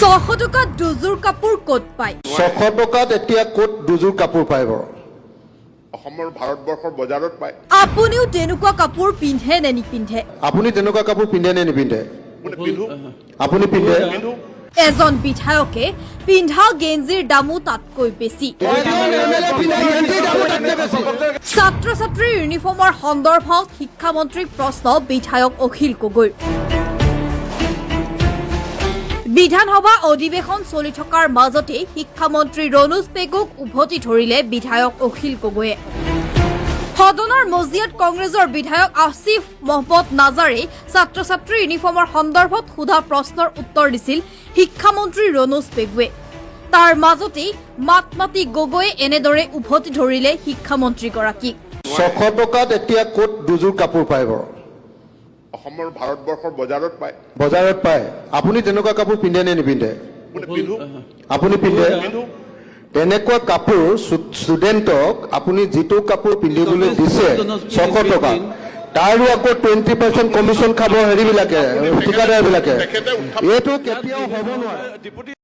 600 টকাত দুজোৰ কাপোৰ ক'ত পায়? 600 টকাত এতিয়া ক'ত দুজোৰ কাপোৰ পায় বাৰু? অসমৰ ভাৰতবৰ্ষৰ বজাৰত পায়। আপুনিও তেনেকুৱা কাপোৰ পিন্ধে নে নিপিন্ধে? আপুনি তেনেকুৱা কাপোৰ পিন্ধে নে নিপিন্ধে? পিন্ধো আপুনি পিন্ধে? পিন্ধো এজন বিধায়কে পিন্ধা গেঞ্জিৰ দামো তাতকৈ বেছি। ছাত্ৰ ছাত্ৰীৰ ইউনিফৰ্মৰ সন্দৰ্ভত শিক্ষামন্ত্ৰীক প্ৰশ্ন বিধায়ক অখিল গগৈৰ। বিধানসভা অধিৱেশন চলি থকাৰ মাজতে শিক্ষামন্ত্ৰী ৰণোজ পেগুক উভতি ধৰিলে বিধায়ক অখিল গগৈয়ে। সদনৰ মজিয়াত কংগ্ৰেছৰ বিধায়ক আসিফ মহম্মদ নাজাৰে ছাত্ৰ ছাত্ৰীৰ ইউনিফৰ্মৰ সন্দৰ্ভত সোধা প্ৰশ্নৰ উত্তৰ দিছিল শিক্ষামন্ত্ৰী ৰণোজ পেগুৱে। তাৰ মাজতেই মাত মাতি গগৈয়ে এনেদৰে উভতি ধৰিলে শিক্ষামন্ত্ৰীগৰাকীক। 600 টকাত এতিয়া ক'ত দুজোৰ কাপোৰ পায় বাৰু? অসমৰ ভাৰতবৰ্ষৰ বজাৰত পায়। বজাৰত পায়। আপুনি তেনেকুৱা কাপোৰ পিন্ধে নে নিপিন্ধে? পিন্ধো আপুনি পিন্ধে? পিন্ধো তেনেকুৱা কাপোৰ ষ্টুডেণ্টক আপুনি যিটো কাপোৰ পিন্ধিবলৈ দিছে 600 টকা, তাৰো আকৌ 20% কমিশ্যন খাব হেৰিবিলাকে, ঠিকাদাৰবিলাকে। এইটো কেতিয়াও হ'ব নোৱাৰে।